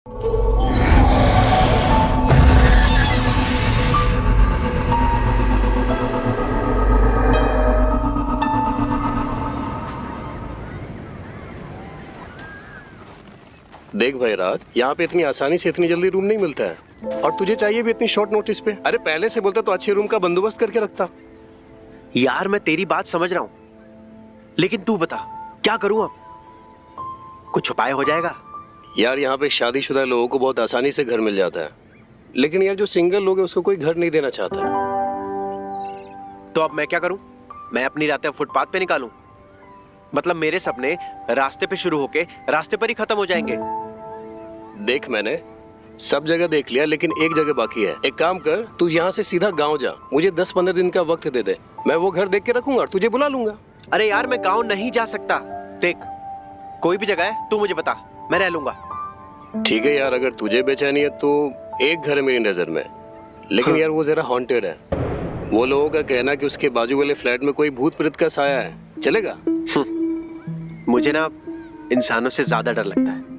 देख भाई राज, यहाँ पे इतनी आसानी से इतनी जल्दी रूम नहीं मिलता है, और तुझे चाहिए भी इतनी शॉर्ट नोटिस पे। अरे पहले से बोलता तो अच्छे रूम का बंदोबस्त करके रखता। यार मैं तेरी बात समझ रहा हूं, लेकिन तू बता क्या करूं अब? कुछ उपाय हो जाएगा? यार यहाँ पे शादीशुदा लोगों को बहुत आसानी से घर मिल जाता है, लेकिन यार जो सिंगल लोग हैं उसको कोई घर नहीं देना चाहता। तो अब मैं क्या करूं? मैं अपनी रातें फुटपाथ पे निकालूं? मतलब मेरे सपने रास्ते पे शुरू होके रास्ते पर ही खत्म हो जाएंगे? देख मैंने सब जगह देख लिया, लेकिन एक जगह बाकी है। एक काम कर, तू यहाँ से सीधा गांव जा, मुझे 10-15 दिन का वक्त दे दे, मैं वो घर देख के रखूंगा और तुझे बुला लूंगा। अरे यार मैं गांव नहीं जा सकता। देख कोई भी जगह है तू मुझे बता, मैं रह लूंगा। ठीक है यार, अगर तुझे बेचैनी है तो एक घर है मेरी नजर में, लेकिन यार वो जरा हॉन्टेड है। वो लोगों का कहना कि उसके बाजू वाले फ्लैट में कोई भूत प्रेत का साया है, चलेगा? मुझे ना इंसानों से ज्यादा डर लगता है।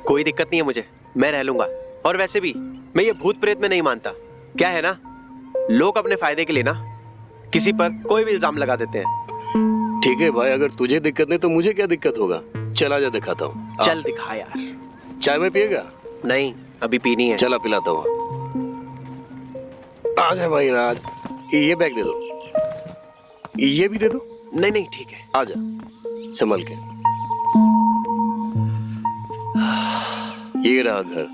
कोई दिक्कत नहीं है मुझे, मैं रह लूंगा। और वैसे भी मैं ये भूत प्रेत में नहीं मानता। क्या है ना, लोग अपने फायदे के लिए ना किसी पर कोई भी इल्जाम लगा देते हैं। ठीक है भाई, अगर तुझे दिक्कत नहीं तो मुझे क्या दिक्कत होगा? चला जा, दिखाता हूँ। चल दिखा यार। चाय में पिएगा? नहीं अभी पीनी है। चला पिलाता हूँ। आजा भाई राज, ये बैग दे दो, ये भी दे दो। नहीं नहीं ठीक है। आजा संभल के। ये रहा घर।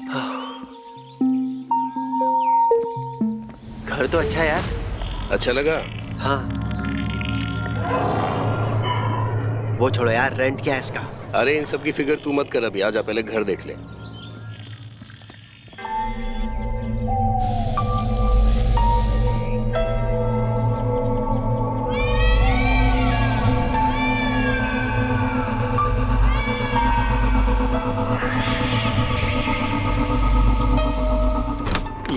घर तो अच्छा है यार। अच्छा लगा? हाँ। वो छोड़ो यार, रेंट क्या है इसका? अरे इन सब की फिक्र तू मत कर, अभी आजा पहले घर देख ले।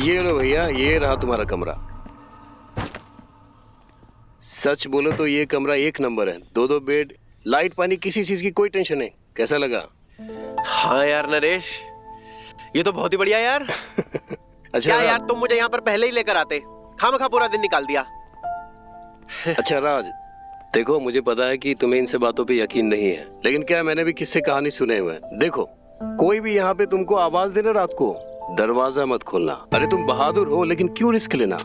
ये लो भैया, ये रहा तुम्हारा कमरा। सच बोलो तो ये कमरा एक नंबर है। 2-2 बेड, लाइट पानी, किसी चीज की कोई टेंशन नहीं। कैसा लगा? हाँ यार नरेश, ये तो बहुत ही बढ़िया यार। अच्छा क्या यार, तुम मुझे यहाँ पर पहले ही लेकर आते, खामखा पूरा दिन निकाल दिया। अच्छा राज, देखो मुझे पता है कि तुम्हें इन सब बातों पे यकीन नहीं है, लेकिन क्या मैंने भी किस्से कहानी सुने हुए हैं। देखो कोई भी यहाँ पे तुमको आवाज देना रात को, दरवाजा मत खोलना। अरे तुम बहादुर हो, लेकिन क्यों रिस्क लेना?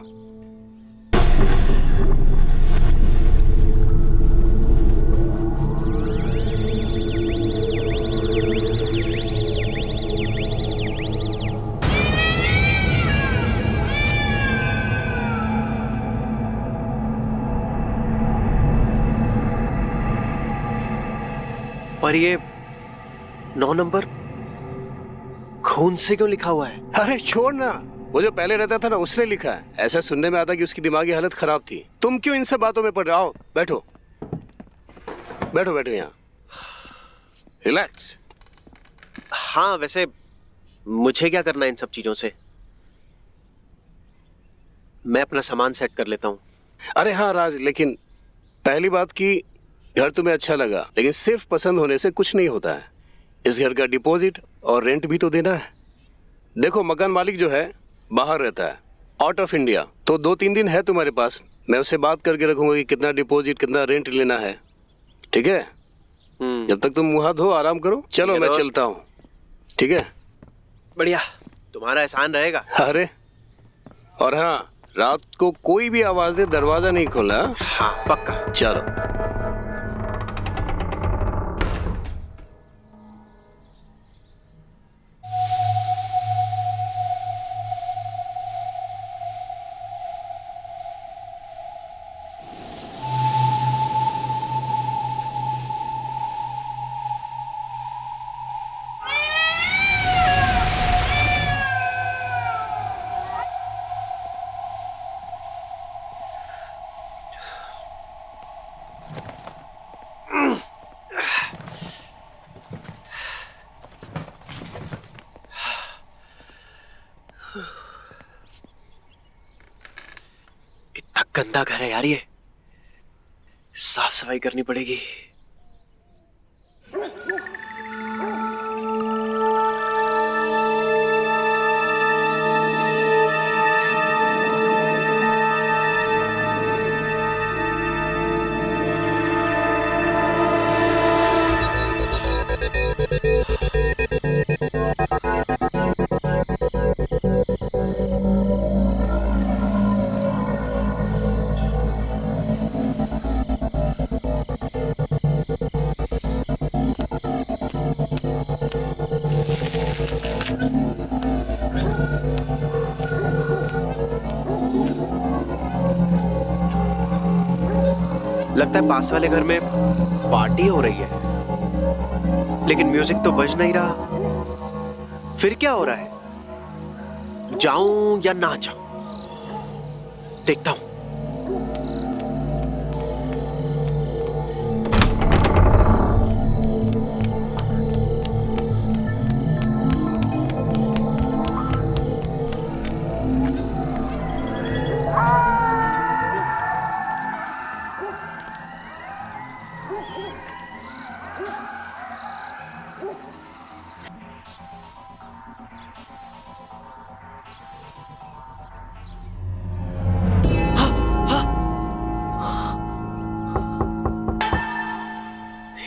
पर ये 9 नंबर खून से क्यों लिखा हुआ है? अरे छोड़ ना, वो जो पहले रहता था ना उसने लिखा है। ऐसा सुनने में आता कि उसकी दिमागी हालत खराब थी। तुम क्यों इन सब बातों में पड़ रहे हो? बैठो बैठो बैठो, यहाँ रिलैक्स। हाँ वैसे मुझे क्या करना है इन सब चीजों से? मैं अपना सामान सेट कर लेता हूँ। अरे हाँ राज, लेकिन पहली बात की घर तुम्हें अच्छा लगा, लेकिन सिर्फ पसंद होने से कुछ नहीं होता है। इस घर का डिपॉजिट और रेंट भी तो देना है। देखो मकान मालिक जो है बाहर रहता है, आउट ऑफ इंडिया, तो 2-3 दिन है तुम्हारे पास। मैं उससे बात करके रखूंगा कि कितना डिपॉजिट कितना रेंट लेना है, ठीक है? जब तक तुम मुंह हाथ धो आराम करो। चलो मैं चलता हूँ, ठीक है? बढ़िया, तुम्हारा एहसान रहेगा। अरे और हाँ, रात को कोई भी आवाज दे दरवाजा नहीं खोलना। हाँ पक्का। चलो। कितना गंदा घर है यार, ये साफ सफाई करनी पड़ेगी। लगता है पास वाले घर में पार्टी हो रही है, लेकिन म्यूजिक तो बज नहीं रहा। फिर क्या हो रहा है? जाऊं या ना जाऊं? देखता हूं।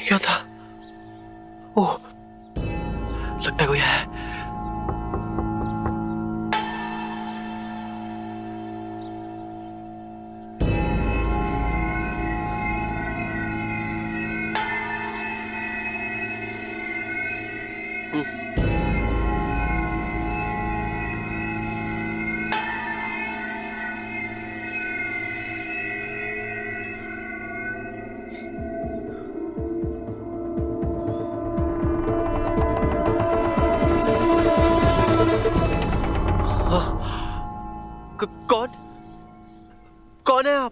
क्या था? ओह, लगता है कोई है। कौन कौन है आप?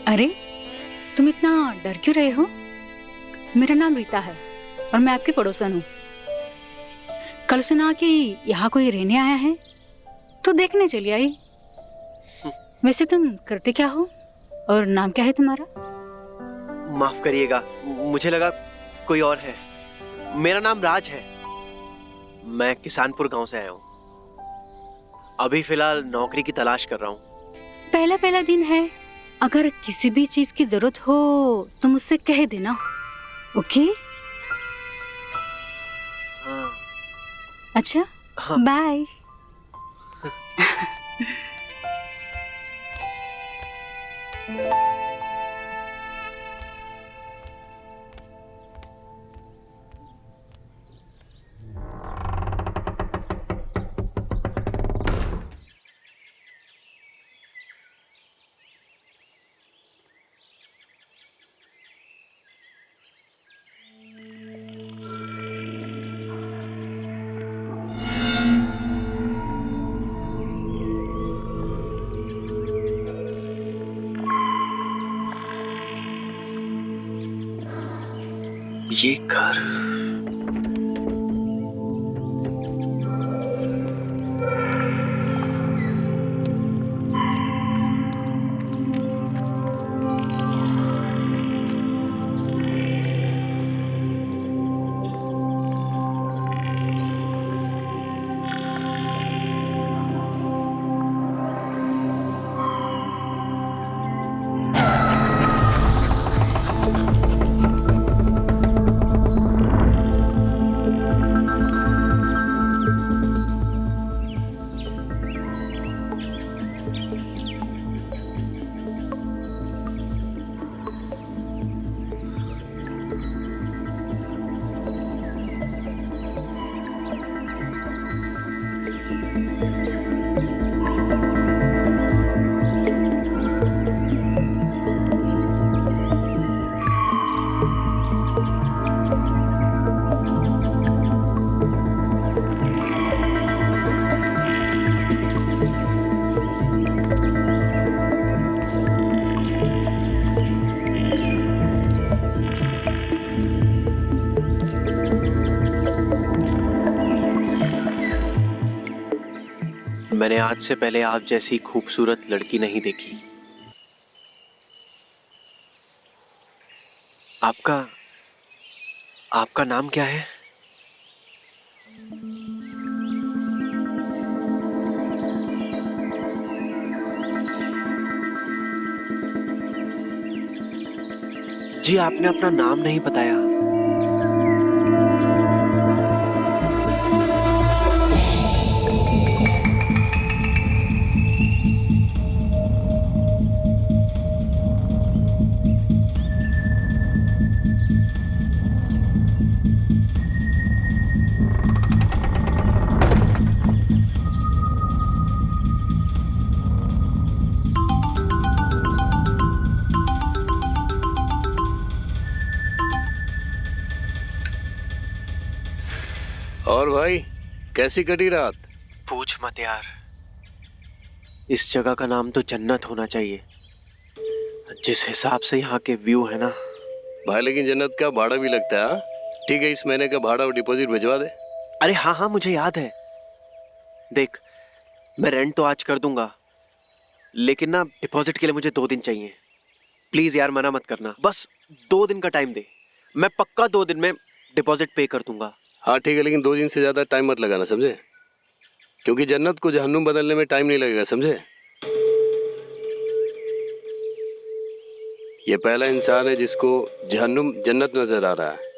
अरे, तुम इतना डर क्यों रहे हो? मेरा नाम रीता है और मैं आपकी पड़ोसन हूँ। कल सुना कि यहाँ कोई रहने आया है, तो देखने चली आई। वैसे तुम करते क्या हो और नाम क्या है तुम्हारा? माफ करिएगा, मुझे लगा कोई और है। मेरा नाम राज है। मैं किसानपुर गांव से आया हूँ। अभी फिलहाल नौकरी की तलाश कर रहा हूँ। पहला पहला दिन है, अगर किसी भी चीज की जरूरत हो तो मुझसे कह देना, ओके? हाँ। अच्छा, हाँ। बाय। ये घर मैंने आज से पहले आप जैसी खूबसूरत लड़की नहीं देखी। आपका नाम क्या है? जी, आपने अपना नाम नहीं बताया। और भाई कैसी कटी रात? पूछ मत यार, इस जगह का नाम तो जन्नत होना चाहिए। जिस हिसाब से यहाँ के व्यू है ना। भाई लेकिन जन्नत का भाड़ा भी लगता है। हाँ? ठीक है, इस महीने का भाड़ा और डिपॉजिट भिजवा दे। अरे हाँ हाँ, मुझे याद है। देख, मैं रेंट तो आज कर दूंगा, लेकिन ना डिपॉजिट के लिए मुझे 2 दिन चाहिए। प्लीज यार मना मत करना, बस 2 दिन का टाइम दे। मैं पक्का 2 दिन में डिपॉजिट पे कर दूंगा। हाँ ठीक है, लेकिन 2 दिन से ज़्यादा टाइम मत लगाना, समझे? क्योंकि जन्नत को जहन्नुम बदलने में टाइम नहीं लगेगा, समझे? ये पहला इंसान है जिसको जहन्नुम जन्नत नजर आ रहा है।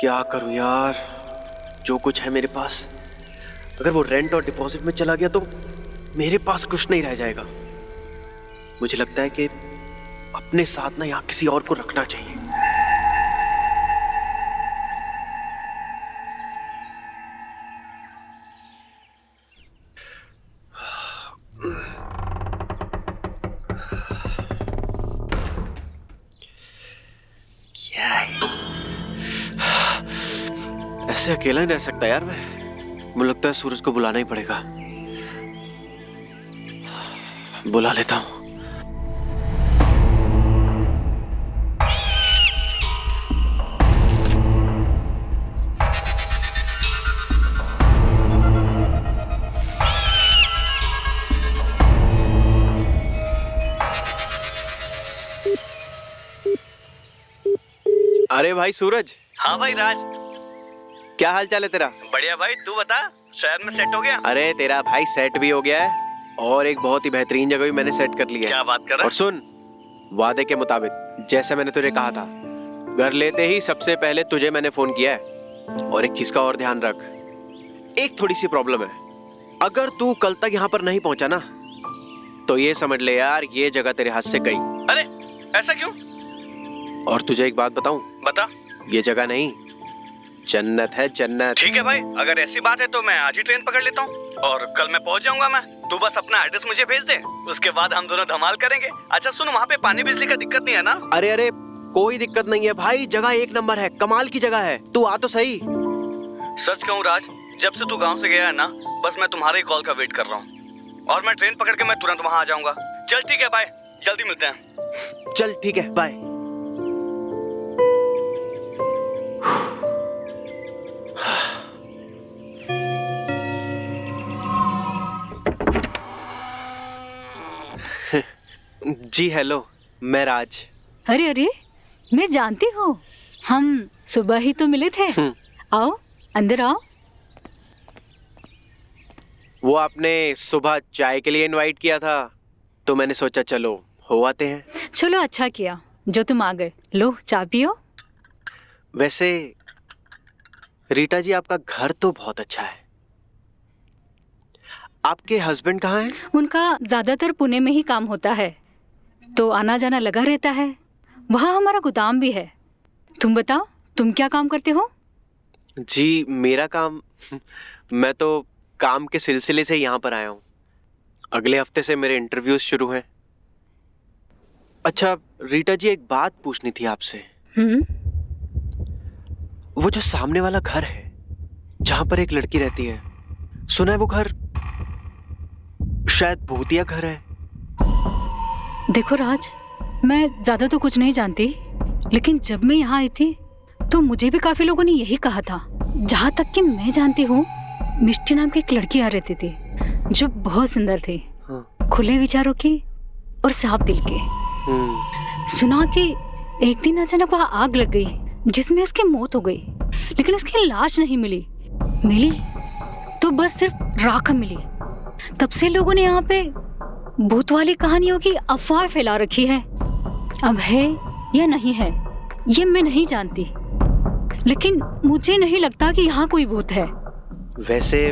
क्या करूं यार, जो कुछ है मेरे पास, अगर वो रेंट और डिपॉजिट में चला गया तो मेरे पास कुछ नहीं रह जाएगा। मुझे लगता है कि अपने साथ ना यहाँ किसी और को रखना चाहिए। क्या है? ऐसे अकेला नहीं रह सकता यार मैं। मुझे लगता है सूरज को बुलाना ही पड़ेगा। बुला लेता हूं। अरे भाई सूरज। हाँ भाई राज। क्या हाल चाल है तेरा? बढ़िया भाई, तू बता, शहर में सेट हो गया? अरे तेरा भाई सेट भी हो गया है और एक बहुत ही बेहतरीन जगह भी मैंने सेट कर ली है। क्या बात कर रहा और सुन, वादे के मुताबिक जैसा मैंने तुझे कहा था, घर लेते ही सबसे पहले तुझे मैंने फोन किया है। और एक चीज का और ध्यान रख, एक थोड़ी सी प्रॉब्लम है। अगर तू कल तक यहाँ पर नहीं पहुंचा ना, तो ये समझ ले यार, ये जगह तेरे हाथ से गई। अरे ऐसा क्यों? और तुझे एक बात बताऊं, बता। ये जगह नहीं, जन्नत है, जन्नत। ठीक है भाई, अगर ऐसी बात है तो मैं आज ही ट्रेन पकड़ लेता हूँ और कल मैं पहुँच जाऊंगा। मैं तू बस अपना एड्रेस मुझे भेज दे, उसके बाद हम दोनों धमाल करेंगे। अच्छा सुन, वहाँ पे पानी बिजली का दिक्कत नहीं है ना? अरे अरे, कोई दिक्कत नहीं है भाई, जगह एक नंबर है, कमाल की जगह है। तू आ तो सही। सच कहूँ राज, जब से तू गाँव से गया है ना, बस मैं तुम्हारे कॉल का वेट कर रहा हूँ और मैं ट्रेन पकड़ के मैं तुरंत वहाँ आ जाऊंगा। चल ठीक है भाई, जल्दी मिलते हैं। चल ठीक है, बाय। जी हेलो, मैं राज। अरे अरे, मैं जानती हूँ, हम सुबह ही तो मिले थे। आओ अंदर आओ। वो आपने सुबह चाय के लिए इनवाइट किया था, तो मैंने सोचा चलो हो आते हैं। चलो अच्छा किया जो तुम आ गए। लो चाय पियो। वैसे रीटा जी, आपका घर तो बहुत अच्छा है। आपके हस्बैंड कहाँ हैं? उनका ज्यादातर पुणे में ही काम होता है, तो आना जाना लगा रहता है। वहाँ हमारा गोदाम भी है। तुम बताओ, तुम क्या काम करते हो? जी मेरा काम मैं तो काम के सिलसिले से यहाँ पर आया हूँ। अगले हफ्ते से मेरे इंटरव्यूज शुरू हैं। अच्छा रीटा जी, एक बात पूछनी थी आपसे। वो जो सामने वाला घर है जहां पर एक लड़की रहती है, सुना है वो घर शायद भूतिया घर है। देखो राज, मैं ज्यादा तो कुछ नहीं जानती, लेकिन जब मैं यहाँ आई थी तो मुझे भी काफी लोगों ने यही कहा था। जहाँ तक कि मैं जानती हूँ, मिष्टी नाम की एक लड़की आ रहती थी जो बहुत सुंदर थी। हाँ। खुले विचारों की और साफ दिल के। सुना कि एक दिन अचानक वहाँ आग लग गई जिसमें उसकी मौत हो गई, लेकिन उसकी लाश नहीं मिली तो बस सिर्फ राख मिली। तब से लोगों ने यहाँ पे भूत वाली कहानियों की अफवाह फैला रखी है। अब है या नहीं है ये मैं नहीं जानती, लेकिन मुझे नहीं लगता कि यहाँ कोई भूत है। वैसे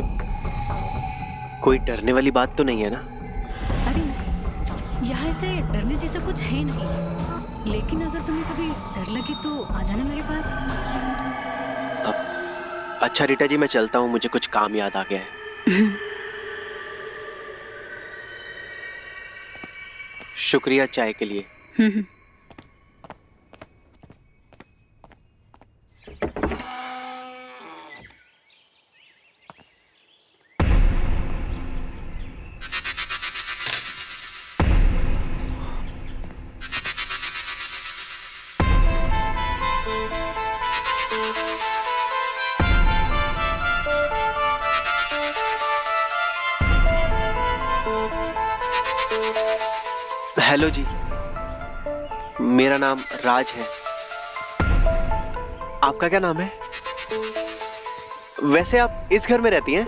कोई डरने वाली बात तो नहीं है ना? अरे नहीं, यहाँ से डरने जैसा कुछ है नहीं, लेकिन अगर तुम्हें कभी डर लगे तो आ जाना मेरे पास। अच्छा रीटा जी, मैं चलता हूँ, मुझे कुछ काम याद आ गया है। शुक्रिया चाय के लिए। हेलो जी, मेरा नाम राज है। आपका क्या नाम है? वैसे आप इस घर में रहती हैं?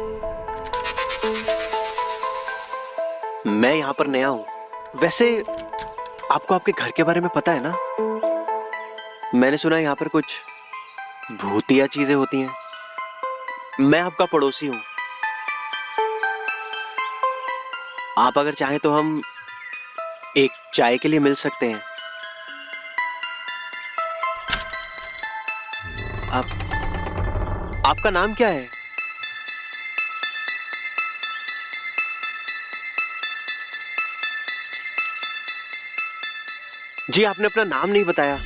मैं यहां पर नया हूं। वैसे आपको आपके घर के बारे में पता है ना? मैंने सुना है यहां पर कुछ भूतिया चीजें होती हैं। मैं आपका पड़ोसी हूं। आप अगर चाहें तो हम एक चाय के लिए मिल सकते हैं। आपका नाम क्या है? जी, आपने अपना नाम नहीं बताया।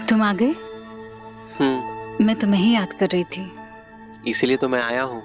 तुम आ गए? मैं तुम्हें ही याद कर रही थी। इसीलिए तो मैं आया हूं।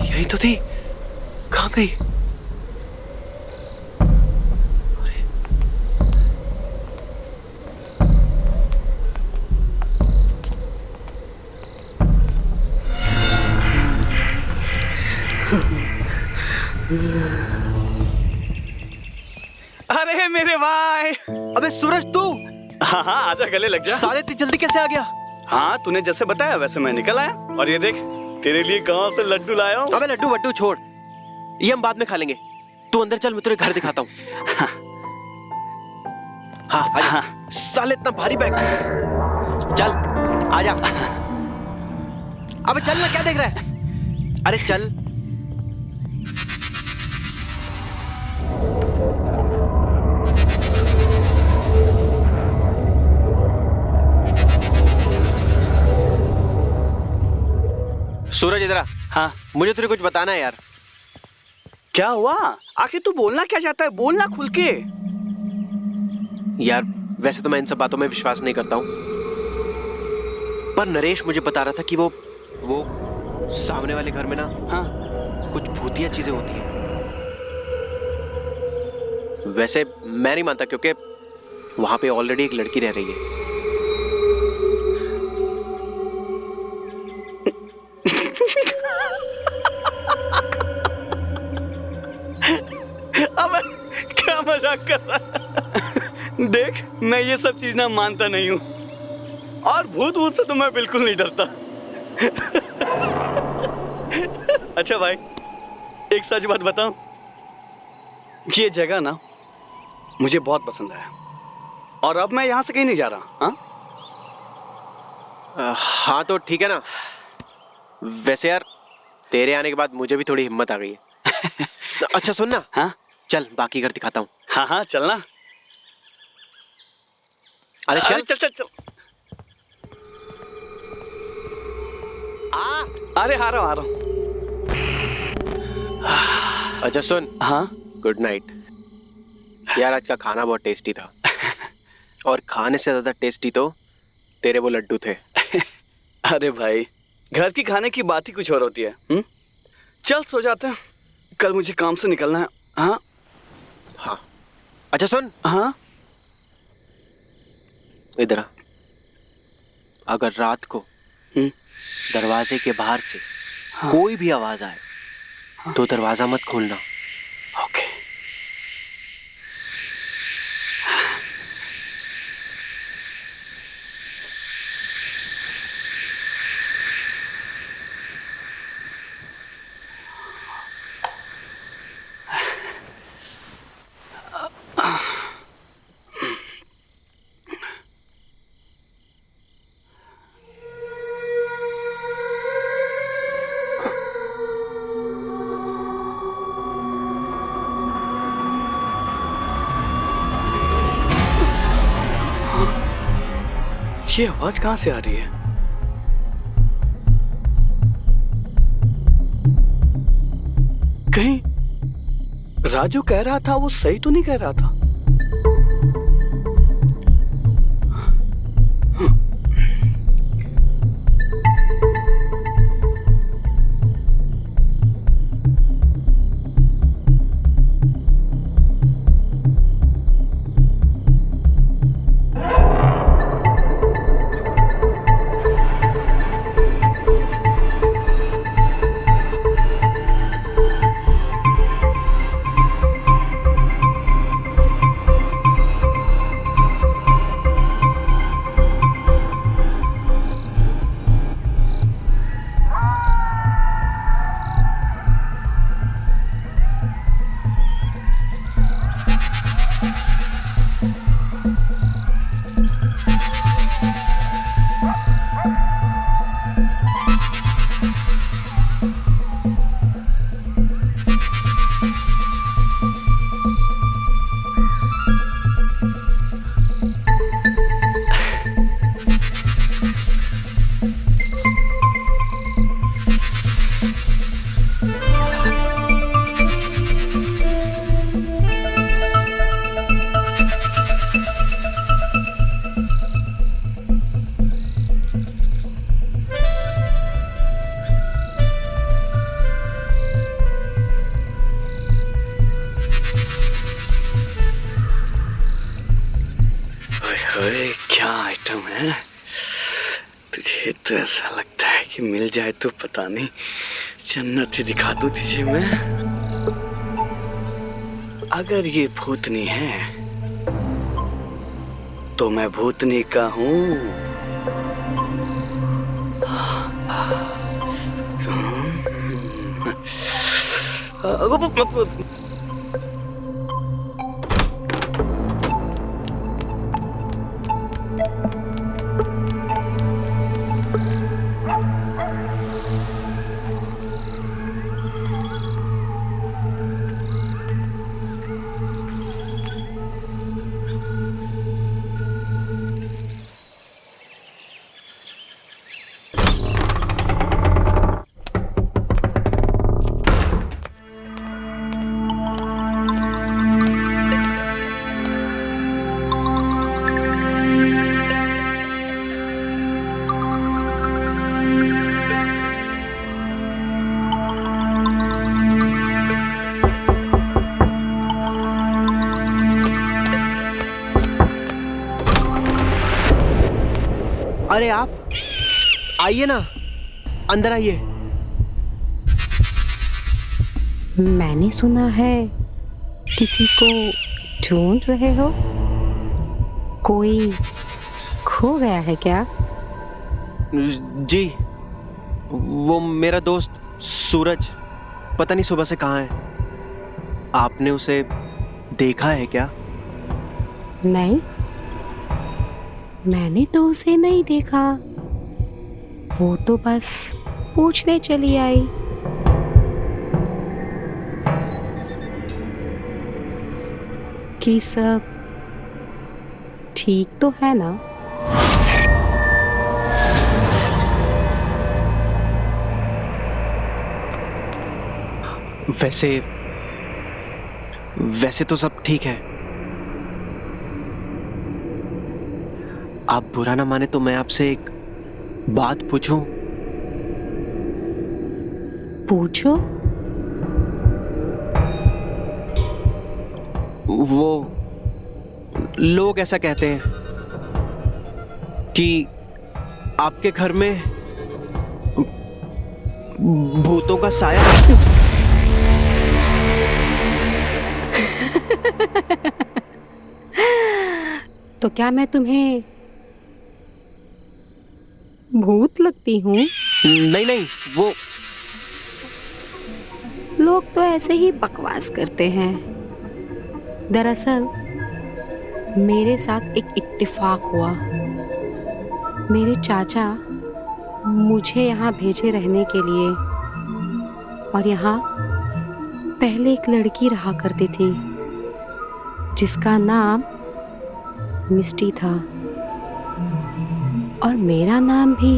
यही तो थी। कहाँ गई? अरे मेरे भाई! अबे सूरज, तू? हाँ हाँ, आजा गले लग जा। साले इतनी जल्दी कैसे आ गया? हाँ, तूने जैसे बताया वैसे मैं निकल आया। और ये देख, तेरे लिए गांव से लड्डू लाया हूँ। अबे लड्डू वड्डू छोड़, ये हम बाद में खा लेंगे। तू अंदर चल, मैं तुझे घर दिखाता हूँ। हाँ आजा। साले इतना भारी बैग। चल आजा। अबे चल ना, क्या देख रहा है? अरे चल। सूरज इधर आ। हाँ, मुझे तुझे कुछ बताना है यार। क्या हुआ? आखिर तू बोलना क्या चाहता है? बोलना खुल के। यार वैसे तो मैं इन सब बातों में विश्वास नहीं करता हूँ, पर नरेश मुझे बता रहा था कि वो सामने वाले घर में ना, हाँ, कुछ भूतिया चीजें होती हैं। वैसे मैं नहीं मानता, क्योंकि वहां पे ऑलरेडी एक लड़की रह रही है। अब क्या मजाक कर रहा है? देख, मैं ये सब चीज ना मानता नहीं हूँ, और भूत से तो मैं बिल्कुल नहीं डरता। अच्छा भाई, एक सच बात बताऊं, ये जगह ना मुझे बहुत पसंद है, और अब मैं यहाँ से कहीं नहीं जा रहा। हाँ हाँ तो ठीक है ना। वैसे यार तेरे आने के बाद मुझे भी थोड़ी हिम्मत आ गई है। अच्छा सुन ना, हाँ चल बाकी घर दिखाता हूँ। हाँ हाँ चलना। अरे चल चल चल चल। अरे आ रहा हूँ। अच्छा सुन, हाँ गुड नाइट। यार आज का खाना बहुत टेस्टी था, और खाने से ज्यादा टेस्टी तो तेरे वो लड्डू थे। अरे भाई, घर की खाने की बात ही कुछ और होती है। चल सो जाते हैं, कल मुझे काम से निकलना है। हाँ हाँ अच्छा सुन, हाँ इधर आ। अगर रात को दरवाजे के बाहर से कोई भी आवाज आए तो दरवाजा मत खोलना। ओके। ये आवाज कहाँ से आ रही है? कहीं राजू कह रहा था वो सही तो नहीं कह रहा था? ओए क्या आइटम है? तुझे तो ऐसा लगता है कि मिल जाए तो पता नहीं जन्नत ही दिखा दूं तुझे मैं। अगर ये भूतनी है तो मैं भूतनी का हूँ। अरे आप आइए ना, अंदर आइए। मैंने सुना है किसी को ढूंढ रहे हो। कोई खो गया है क्या? जी, वो मेरा दोस्त सूरज पता नहीं सुबह से कहाँ है। आपने उसे देखा है क्या? नहीं, मैंने तो उसे नहीं देखा। वो तो बस पूछने चली आई। कि सब ठीक तो है ना? वैसे तो सब ठीक है। आप बुरा ना माने तो मैं आपसे एक बात पूछूं? पूछो। वो लोग ऐसा कहते हैं कि आपके घर में भूतों का साया तो क्या मैं तुम्हें भूत लगती हूँ? नहीं, वो लोग तो ऐसे ही बकवास करते हैं। दरअसल मेरे साथ एक इत्तेफाक हुआ। मेरे चाचा मुझे यहाँ भेजे रहने के लिए, और यहाँ पहले एक लड़की रहा करती थी जिसका नाम मिस्टी था, और मेरा नाम भी।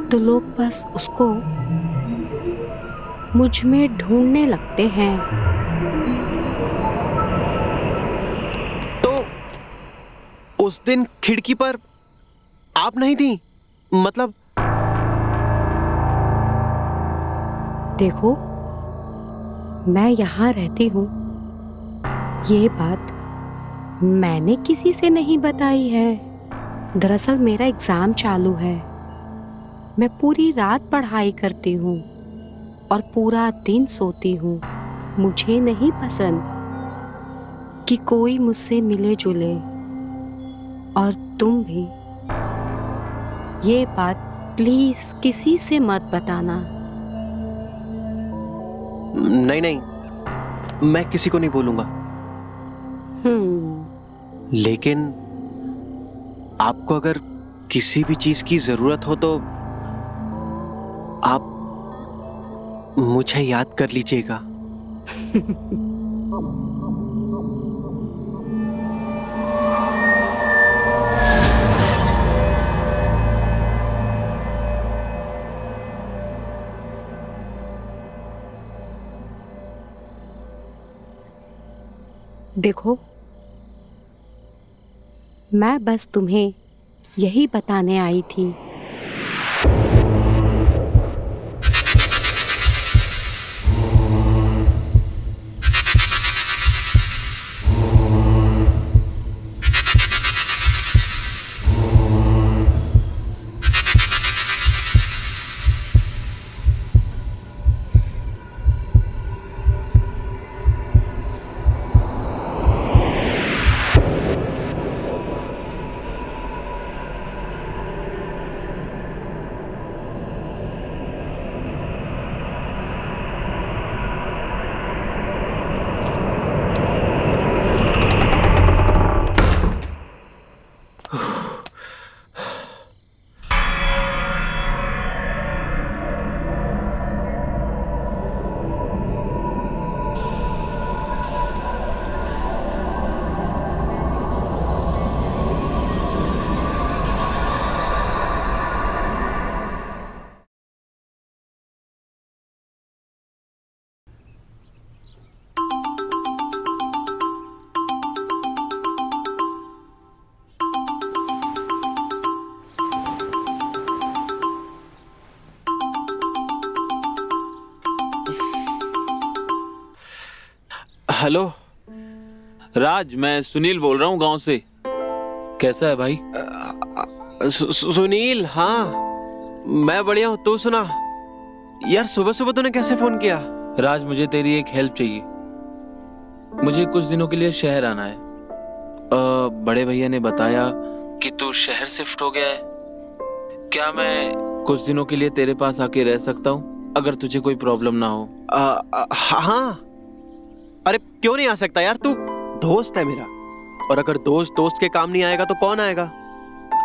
तो लोग बस उसको मुझ में ढूंढने लगते हैं। तो उस दिन खिड़की पर आप नहीं थी? मतलब देखो, मैं यहाँ रहती हूँ, ये बात मैंने किसी से नहीं बताई है। दरअसल मेरा एग्जाम चालू है। मैं पूरी रात पढ़ाई करती हूँ और पूरा दिन सोती हूँ। मुझे नहीं पसंद कि कोई मुझसे मिले जुले, और तुम भी। ये बात प्लीज किसी से मत बताना। नहीं, मैं किसी को नहीं बोलूंगा। लेकिन आपको अगर किसी भी चीज की जरूरत हो तो आप मुझे याद कर लीजिएगा। देखो, मैं बस तुम्हें यही बताने आई थी। हेलो राज, मैं सुनील बोल रहा हूँ गांव से। कैसा है भाई? सुनील, हाँ मैं बढ़िया हूँ। तू सुना यार, सुबह सुबह तूने कैसे फोन किया? राज, मुझे तेरी एक हेल्प चाहिए। मुझे कुछ दिनों के लिए शहर आना है। बड़े भैया ने बताया कि तू शहर शिफ्ट हो गया है। क्या मैं कुछ दिनों के लिए तेरे पास आके रह सकता हूँ, अगर तुझे कोई प्रॉब्लम ना हो? हाँ, अरे क्यों नहीं आ सकता यार, तू दोस्त है मेरा, और अगर दोस्त दोस्त के काम नहीं आएगा तो कौन आएगा?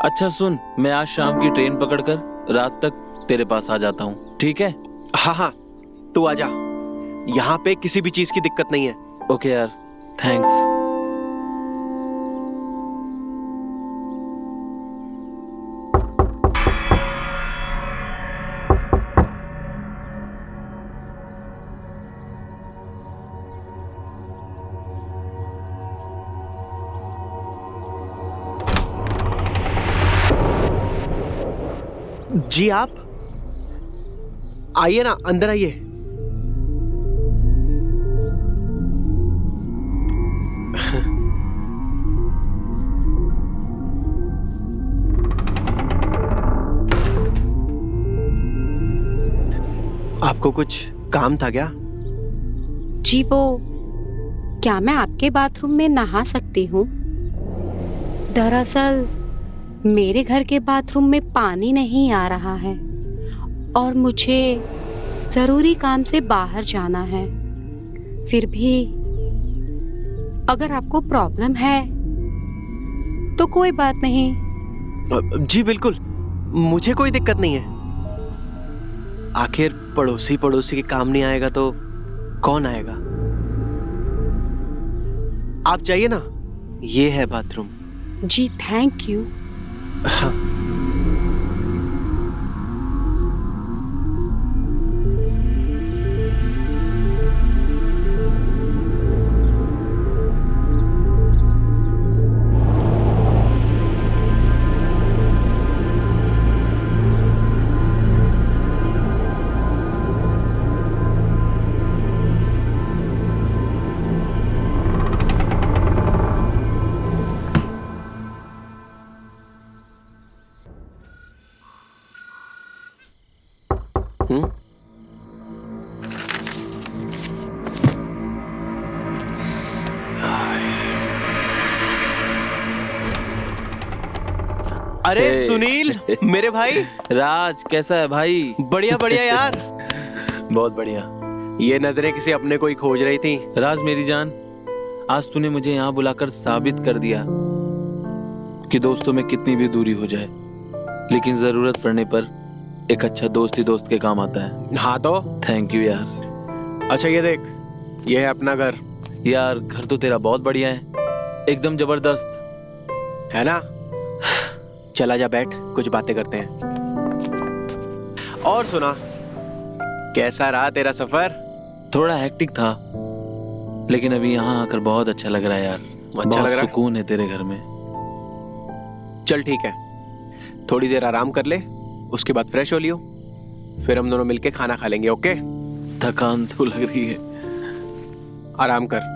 अच्छा सुन, मैं आज शाम की ट्रेन पकड़कर रात तक तेरे पास आ जाता हूँ, ठीक है? हाँ, तू आजा। यहाँ पे किसी भी चीज की दिक्कत नहीं है। ओके यार, थैंक्स। जी आप आइए ना, अंदर आइए। आपको कुछ काम था क्या? जी वो, क्या मैं आपके बाथरूम में नहा सकती हूँ? दरअसल मेरे घर के बाथरूम में पानी नहीं आ रहा है और मुझे जरूरी काम से बाहर जाना है। फिर भी अगर आपको प्रॉब्लम है तो कोई बात नहीं। जी बिल्कुल, मुझे कोई दिक्कत नहीं है। आखिर पड़ोसी पड़ोसी के काम नहीं आएगा तो कौन आएगा? आप जाइए ना, ये है बाथरूम। Ji thank you. हाँ। अरे हे। सुनील, मेरे भाई। राज कैसा है भाई? बढ़िया बढ़िया यार। बहुत बढ़िया। ये नजरें किसी अपने को ही खोज रही थी। राज मेरी जान, आज तूने मुझे यहाँ बुलाकर साबित कर दिया कि दोस्तों में कितनी भी दूरी हो जाए, लेकिन जरूरत पड़ने पर एक अच्छा दोस्त ही दोस्त के काम आता है। हाँ तो थैंक यू यार। अच्छा ये देख, ये है अपना घर। यार घर तो तेरा बहुत बढ़िया है, एकदम जबरदस्त है ना? चला जा, बैठ, कुछ बातें करते हैं। और सुना, कैसा रहा तेरा सफर? थोड़ा हेक्टिक था, लेकिन अभी यहाँ आकर बहुत अच्छा लग रहा है यार। अच्छा बहुत लग रहा है? सुकून है तेरे घर में। चल ठीक है, थोड़ी देर आराम कर ले, उसके बाद फ्रेश हो लियो, फिर हम दोनों मिलके खाना खा लेंगे। ओके? थकान तो लग रही है। आराम कर।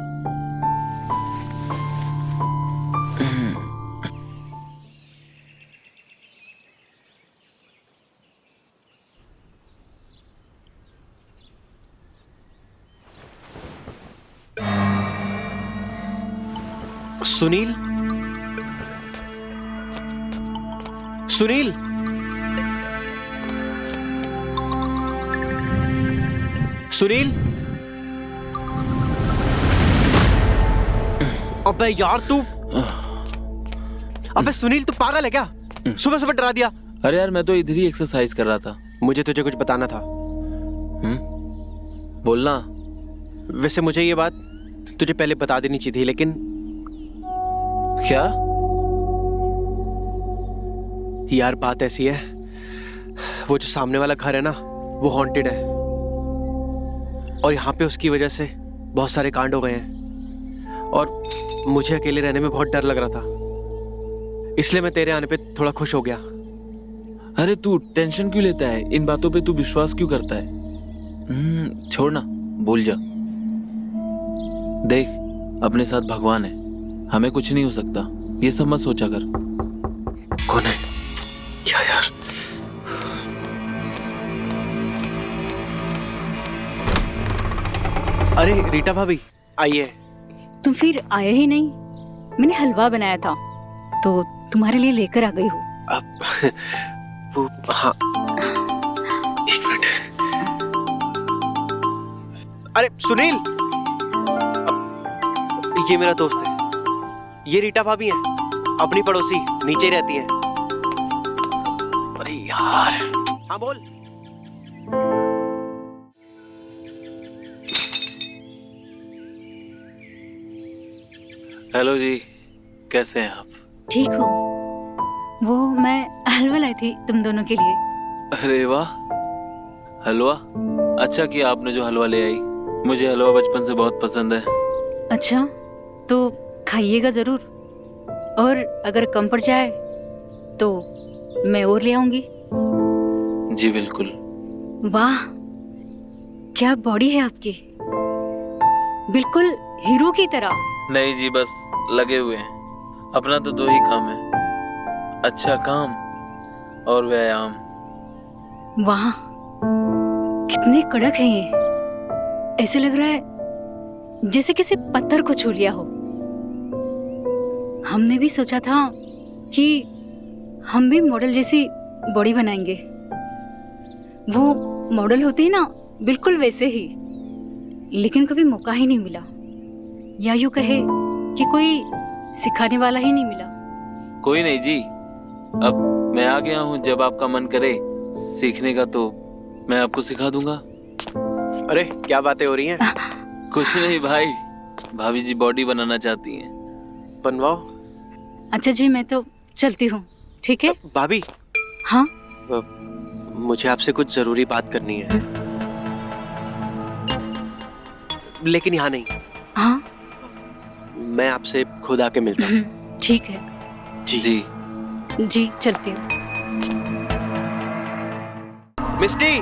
सुनील, सुनील, सुनील। अबे यार तू, अबे सुनील तू पागल है क्या? सुबह सुबह डरा दिया। अरे यार मैं तो इधर ही एक्सरसाइज कर रहा था। मुझे तुझे कुछ बताना था। बोलना। वैसे मुझे ये बात तुझे पहले बता देनी चाहिए थी, लेकिन क्या? यार बात ऐसी है, वो जो सामने वाला घर है ना, वो हॉन्टेड है और यहाँ पे उसकी वजह से बहुत सारे कांड हो गए हैं और मुझे अकेले रहने में बहुत डर लग रहा था, इसलिए मैं तेरे आने पे थोड़ा खुश हो गया। अरे तू टेंशन क्यों लेता है? इन बातों पे तू विश्वास क्यों करता है? छोड़ ना, भूल जा। देख, अपने साथ भगवान है, हमें कुछ नहीं हो सकता, ये सब मत सोचा कर। कौन है? क्या यार? अरे रीटा भाभी, आइए। तुम फिर आए ही नहीं। मैंने हलवा बनाया था तो तुम्हारे लिए लेकर आ गई हूँ। अब वो, हाँ, एक मिनट। अरे सुनील, ये मेरा दोस्त है, ये रीटा भाभी है, अपनी पड़ोसी, नीचे ही रहती है। अरे यार, हाँ बोल। हेलो जी, कैसे हैं आप? ठीक हो? वो मैं हलवा लाई थी तुम दोनों के लिए। अरे वाह, हलवा? अच्छा किया आपने जो हलवा ले आई। मुझे हलवा बचपन से बहुत पसंद है। अच्छा, तो खाइएगा जरूर, और अगर कम पड़ जाए तो मैं और ले आऊंगी। जी बिल्कुल। वाह, क्या बॉडी है आपकी, बिल्कुल हीरो की तरह। नहीं जी, बस लगे हुए हैं। अपना तो 2 ही काम है, अच्छा काम और व्यायाम। वाह, कितने कड़क हैं ये। ऐसे लग रहा है जैसे किसी पत्थर को छू लिया हो। हमने भी सोचा था कि हम भी मॉडल जैसी बॉडी बनाएंगे। वो मॉडल होती है ना, बिल्कुल वैसे ही, लेकिन कभी मौका ही नहीं मिला, या यूं कहे कि कोई सिखाने वाला ही नहीं मिला। कोई नहीं जी, अब मैं आ गया हूँ। जब आपका मन करे सीखने का तो मैं आपको सिखा दूंगा। अरे क्या बातें हो रही हैं? कुछ नहीं भाई, भाभी जी बॉडी बनाना चाहती हैं। बनवाओ। अच्छा जी, मैं तो चलती हूँ, ठीक है? भाभी, हाँ, मुझे आपसे कुछ जरूरी बात करनी है, लेकिन यहाँ नहीं। हाँ, मैं आपसे खुद आके मिलता हूँ। ठीक है जी जी जी, चलती हूँ। मिस्टी,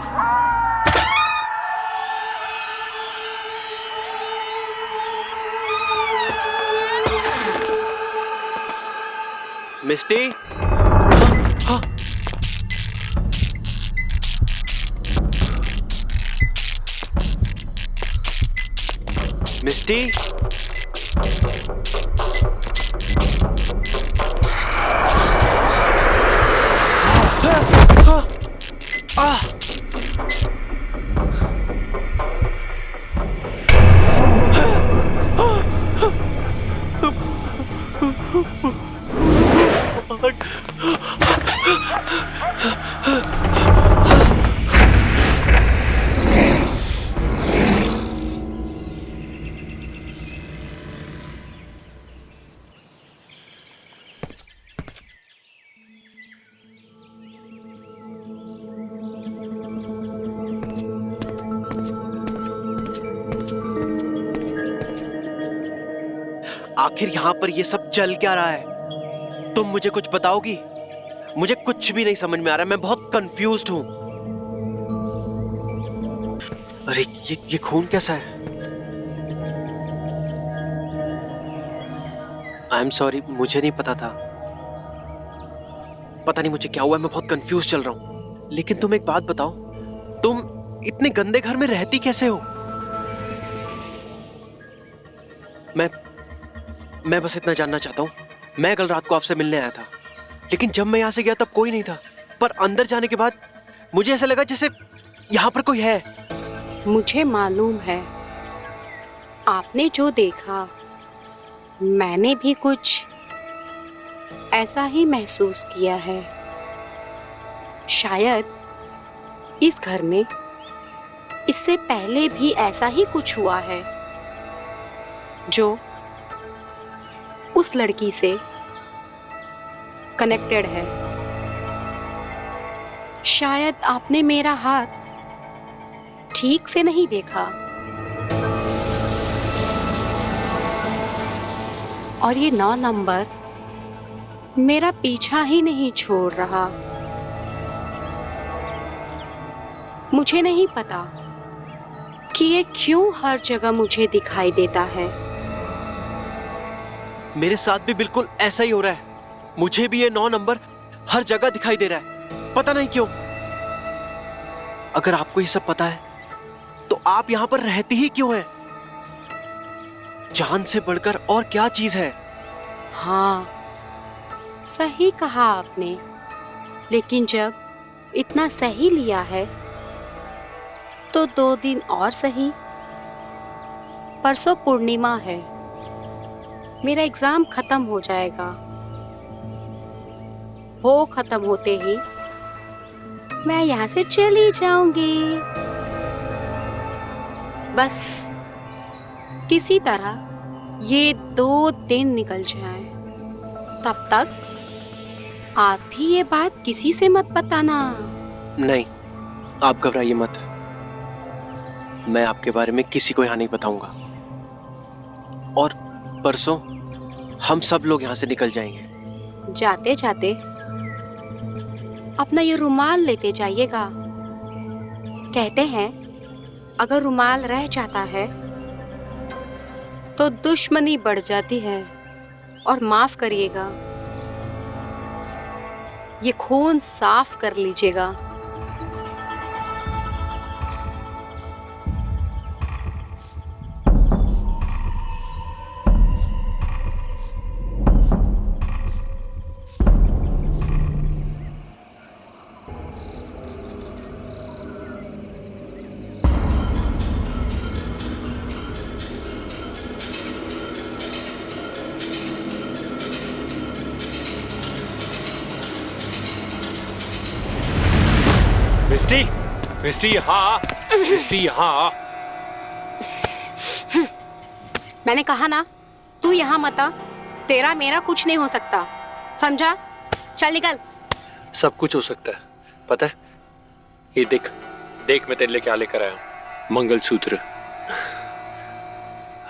मिस्टी, हाँ, मिस्टी, आखिर यहाँ पर ये सब चल क्या रहा है? तुम मुझे कुछ बताओगी? मुझे कुछ भी नहीं समझ में आ रहा है, मैं बहुत कंफ्यूज्ड हूँ। अरे ये खून कैसा है? आई एम सॉरी, मुझे नहीं पता था। पता नहीं मुझे क्या हुआ है, मैं बहुत कंफ्यूज चल रहा हूँ। लेकिन तुम एक बात बताओ, तुम इतने गंदे घर में रहती कैसे हो? मैं बस इतना जानना चाहता हूँ। मैं कल रात को आपसे मिलने आया था, लेकिन जब मैं यहाँ से गया तब कोई नहीं था। पर अंदर जाने के बाद मुझे ऐसा लगा जैसे यहाँ पर कोई है। मुझे मालूम है, आपने जो देखा मैंने भी कुछ ऐसा ही महसूस किया है। शायद इस घर में इससे पहले भी ऐसा ही कुछ हुआ है जो उस लड़की से कनेक्टेड है। शायद आपने मेरा हाथ ठीक से नहीं देखा, और ये 9 नंबर मेरा पीछा ही नहीं छोड़ रहा। मुझे नहीं पता कि ये क्यों हर जगह मुझे दिखाई देता है। मेरे साथ भी बिल्कुल ऐसा ही हो रहा है। मुझे भी ये 9 नंबर हर जगह दिखाई दे रहा है, पता नहीं क्यों। अगर आपको ये सब पता है तो आप यहाँ पर रहती ही क्यों हैं? जान से बढ़कर और क्या चीज है? हाँ, सही कहा आपने। लेकिन जब इतना सही लिया है तो 2 दिन और सही। परसों पूर्णिमा है, मेरा एग्जाम खत्म हो जाएगा। वो खत्म होते ही मैं यहाँ से चली जाऊंगी। बस किसी तरह ये 2 दिन निकल जाए, तब तक आप भी ये बात किसी से मत बताना। नहीं, आप घबराइए मत। मैं आपके बारे में किसी को यहाँ नहीं बताऊंगा। और परसों हम सब लोग यहाँ से निकल जाएंगे। जाते जाते अपना ये रुमाल लेते जाइएगा। कहते हैं अगर रुमाल रह जाता है तो दुश्मनी बढ़ जाती है। और माफ करिएगा, ये खून साफ कर लीजिएगा। मिस्टी, मिस्टी यहाँ, मिस्टी यहाँ। मैंने कहा ना, तू यहाँ मत आ। तेरा मेरा कुछ नहीं हो सकता, समझा? चल निकल। सब कुछ हो सकता है, पता है? ये देख, देख मैं तेरे लिए क्या लेकर आया हूँ। मंगलसूत्र।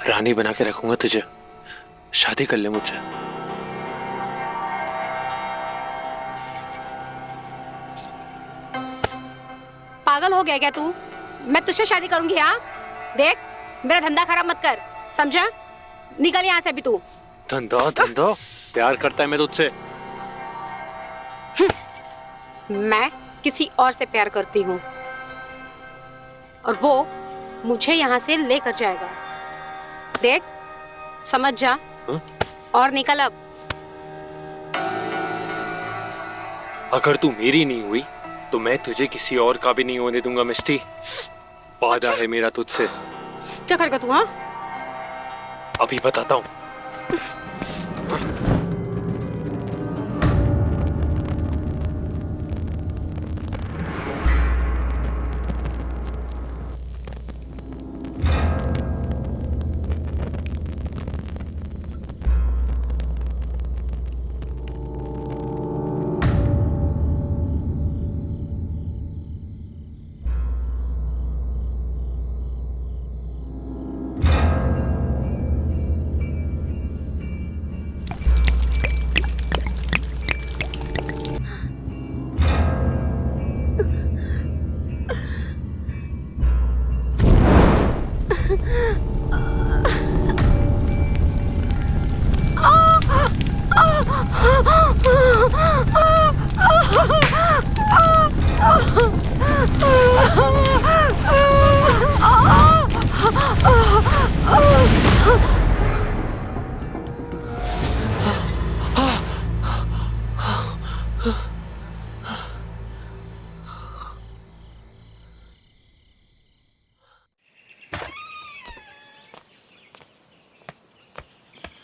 रानी बना के रखूंगा तुझे। शादी कर ले मुझसे। पागल हो गया क्या तू? मैं तुझसे शादी करूंगी? हाँ देख, मेरा धंधा खराब मत कर, समझा? निकल यहाँ से अभी तू। धंधा धंधा प्यार करता है मैं तुझसे। मैं किसी और से प्यार करती हूँ और वो मुझे यहाँ से लेकर जाएगा। देख, समझ जा। हा? और निकल अब। अगर तू मेरी नहीं हुई तो मैं तुझे किसी और का भी नहीं होने दूंगा मिस्टी। वादा है मेरा तुझसे। क्या करेगा तू? हाँ अभी बताता हूँ।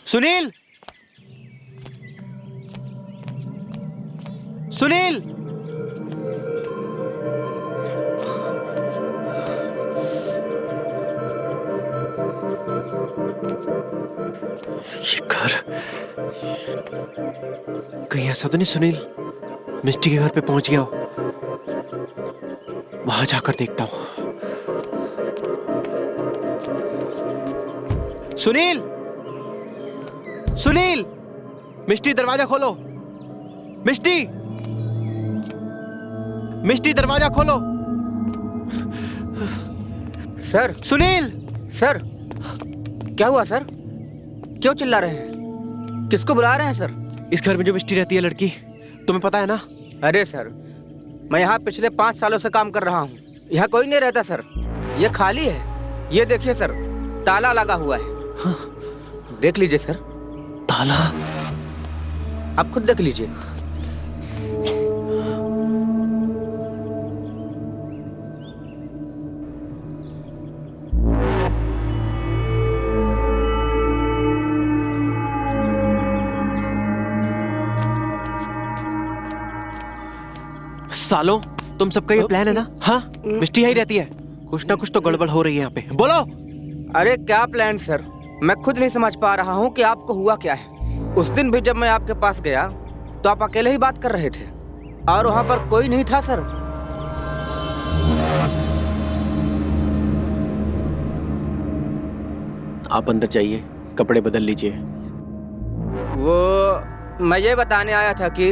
सुनील, सुनील, ये घर कहीं ऐसा तो नहीं सुनील मिस्टी के घर पे पहुंच गया हो? वहां जाकर देखता हूं। सुनील, सुनील, मिस्टी दरवाजा खोलो। मिस्टी, मिस्टी दरवाजा खोलो। सर, सुनील, सर, क्या हुआ सर? क्यों चिल्ला रहे हैं? किसको बुला रहे हैं सर? इस घर में जो मिस्टी रहती है लड़की, तुम्हें पता है ना? अरे सर, मैं यहाँ पिछले 5 सालों से काम कर रहा हूँ। यहाँ कोई नहीं रहता सर, ये खाली है। ये देखिए सर, ताला लगा हुआ है। हाँ। देख लीजिए सर। ताला? आप खुद देख लीजिए। सालों, तुम सबका ये प्लान है ना? हाँ, मिस्टी यही रहती है। कुछ ना कुछ तो गड़बड़ हो रही है यहाँ पे। बोलो। अरे क्या प्लान सर? मैं खुद नहीं समझ पा रहा हूँ कि आपको हुआ क्या है। उस दिन भी जब मैं आपके पास गया तो आप अकेले ही बात कर रहे थे और वहाँ पर कोई नहीं था सर। आप अंदर जाइए, कपड़े बदल लीजिए। वो मैं ये बताने आया था कि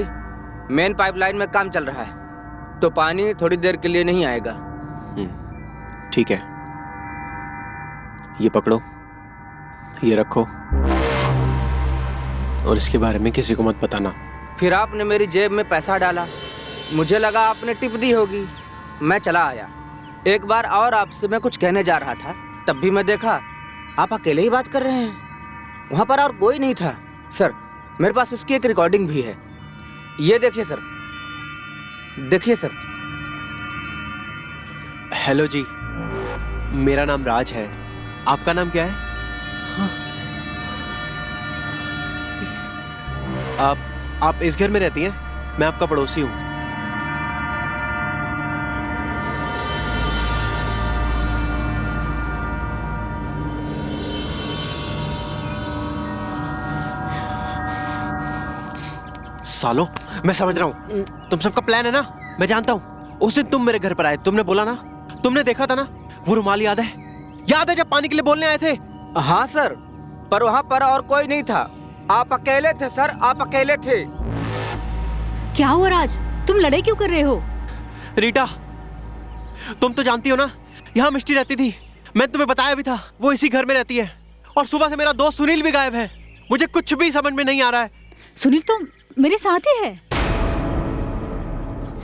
मेन पाइपलाइन में काम चल रहा है तो पानी थोड़ी देर के लिए नहीं आएगा। ठीक है, ये पकड़ो, ये रखो और इसके बारे में किसी को मत बताना। फिर आपने मेरी जेब में पैसा डाला, मुझे लगा आपने टिप दी होगी, मैं चला आया। एक बार और आपसे मैं कुछ कहने जा रहा था, तब भी मैं देखा आप अकेले ही बात कर रहे हैं, वहाँ पर और कोई नहीं था। सर मेरे पास उसकी एक रिकॉर्डिंग भी है, ये देखिए सर, देखिए सर। हेलो जी, मेरा नाम राज है, आपका नाम क्या है? हाँ। आप इस घर में रहती हैं? मैं आपका पड़ोसी हूँ। सालो, मैं समझ रहा हूँ तुम सबका प्लान है ना, मैं जानता हूँ। उस दिन तुम मेरे घर पर आए, तुमने बोला ना, तुमने देखा था ना वो रुमाल, याद है? याद है जब पानी के लिए बोलने आए थे? हाँ सर, पर वहाँ पर और कोई नहीं था, आप अकेले थे सर, आप अकेले थे। क्या हुआ राज, तुम लड़ाई क्यों कर रहे हो? रीटा, तुम तो जानती हो ना यहाँ मिष्टी रहती थी, मैं तुम्हें बताया भी था, वो इसी घर में रहती है। और सुबह से मेरा दोस्त सुनील भी गायब है, मुझे कुछ भी समझ में नहीं आ रहा है। सुनील तो मेरे साथ ही है।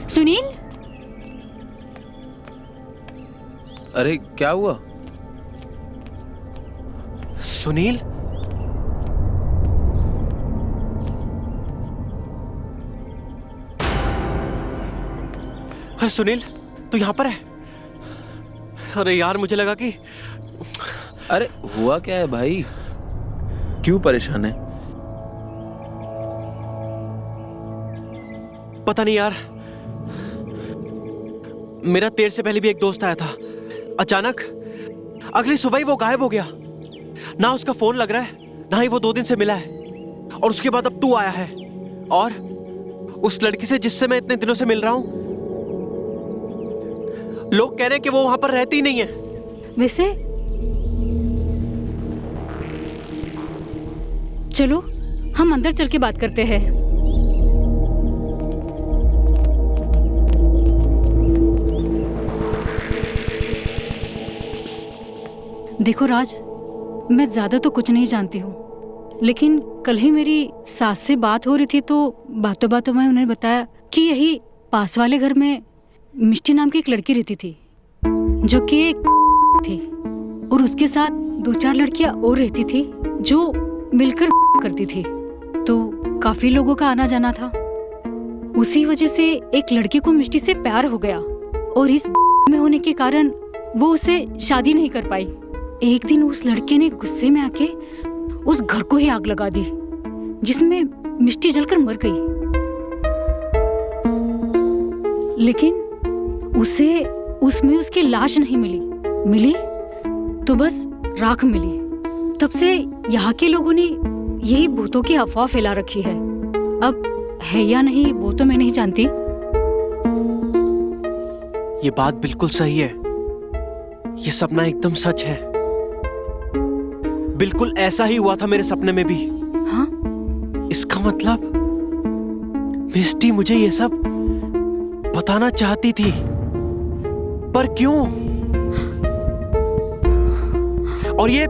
सुनील, अरे क्या हुआ? सुनील? अरे सुनील, तू यहाँ पर है? अरे यार, मुझे लगा कि... अरे हुआ क्या है भाई, क्यों परेशान है? पता नहीं यार, मेरा तेरे से पहले भी एक दोस्त आया था, अचानक अगली सुबह ही वो गायब हो गया। ना उसका फोन लग रहा है, ना ही वो 2 दिन से मिला है। और उसके बाद अब तू आया है, और उस लड़की से जिससे मैं इतने दिनों से मिल रहा हूं, लोग कह रहे हैं कि वो वहां पर रहती ही नहीं है। वैसे चलो हम अंदर चल के बात करते हैं। देखो राज, मैं ज्यादा तो कुछ नहीं जानती हूँ, लेकिन कल ही मेरी सास से बात हो रही थी तो बातों बातों में उन्हें बताया कि यही पास वाले घर में मिष्टी नाम की एक लड़की रहती थी, जो कि एक थी, और उसके साथ 2-4 लड़कियां और रहती थी जो मिलकर करती थी। तो काफी लोगों का आना जाना था। उसी वजह से एक लड़की को मिष्टी से प्यार हो गया, और इस में होने के कारण वो उसे शादी नहीं कर पाई। एक दिन उस लड़के ने गुस्से में आके उस घर को ही आग लगा दी, जिसमें मिष्टी जलकर मर गई। लेकिन उसे उसमें उसकी लाश नहीं मिली तो बस राख मिली। तब से यहाँ के लोगों ने यही भूतों की अफवाह फैला रखी है। अब है या नहीं वो तो मैं नहीं जानती। ये बात बिल्कुल सही है, ये सपना एकदम सच है। बिल्कुल ऐसा ही हुआ था मेरे सपने में भी। हाँ? इसका मतलब मिष्टी मुझे ये सब बताना चाहती थी, पर क्यों? और ये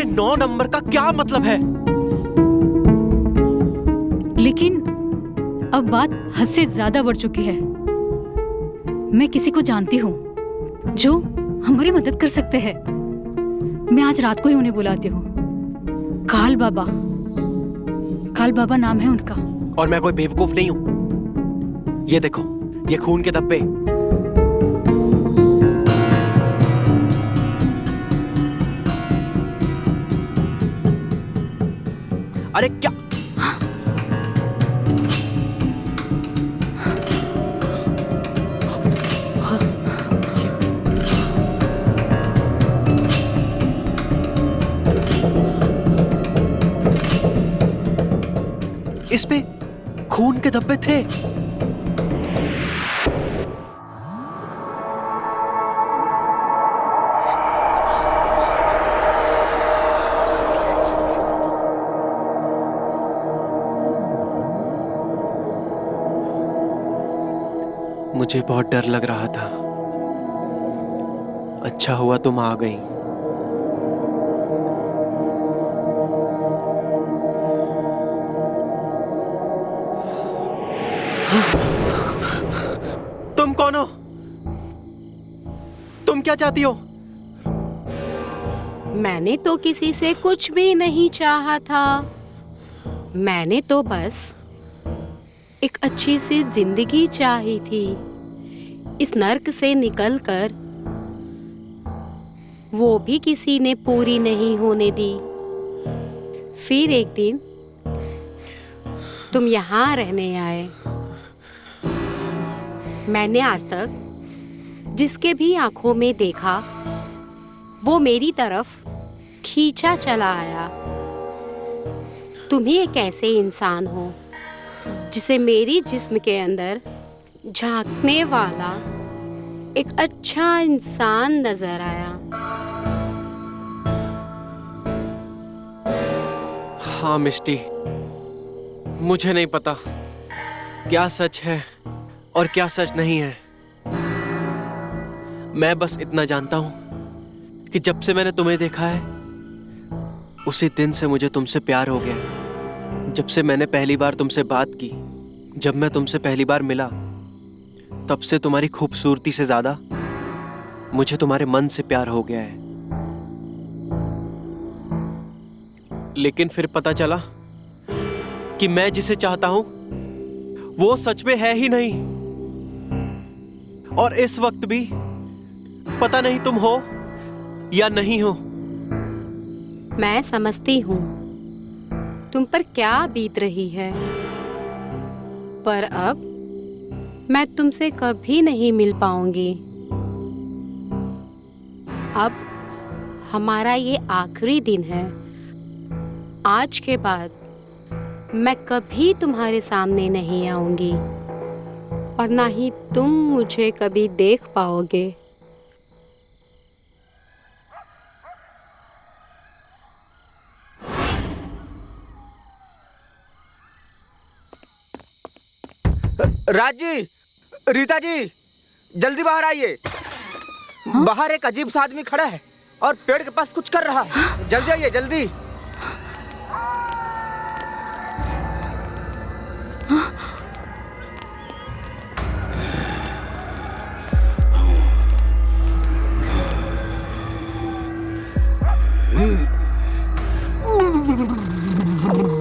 9 नंबर का क्या मतलब है? लेकिन अब बात हद से ज्यादा बढ़ चुकी है। मैं किसी को जानती हूँ जो हमारी मदद कर सकते हैं। मैं आज रात को ही उन्हें बुलाती हूँ। काल बाबा नाम है उनका। और मैं कोई बेवकूफ नहीं हूं। ये देखो, ये खून के धब्बे। अरे क्या? इस पे खून के धब्बे थे। मुझे बहुत डर लग रहा था। अच्छा हुआ तुम आ गई। तुम कौन हो? तुम क्या चाहती हो? मैंने तो किसी से कुछ भी नहीं चाहा था। मैंने तो बस एक अच्छी सी जिंदगी चाही थी। इस नर्क से निकलकर वो भी किसी ने पूरी नहीं होने दी। फिर एक दिन तुम यहाँ रहने आए। मैंने आज तक जिसके भी आंखों में देखा वो मेरी तरफ खींचा चला आया। तुम ही एक ऐसे इंसान हो जिसे मेरी जिस्म के अंदर झांकने वाला एक अच्छा इंसान नजर आया। हाँ मिष्टी, मुझे नहीं पता क्या सच है और क्या सच नहीं है। मैं बस इतना जानता हूं कि जब से मैंने तुम्हें देखा है उसी दिन से मुझे तुमसे प्यार हो गया। जब से मैंने पहली बार तुमसे बात की, जब मैं तुमसे पहली बार मिला, तब से तुम्हारी खूबसूरती से ज्यादा मुझे तुम्हारे मन से प्यार हो गया है। लेकिन फिर पता चला कि मैं जिसे चाहता हूं वो सच में है ही नहीं। और इस वक्त भी पता नहीं तुम हो या नहीं हो। मैं समझती हूँ तुम पर क्या बीत रही है, पर अब मैं तुमसे कभी नहीं मिल पाऊंगी। अब हमारा ये आखिरी दिन है। आज के बाद मैं कभी तुम्हारे सामने नहीं आऊंगी और ना ही तुम मुझे कभी देख पाओगे। राज जी, रीता जी, जल्दी बाहर आइए। बाहर एक अजीब सा आदमी खड़ा है और पेड़ के पास कुछ कर रहा है। जल्दी आइए, जल्दी।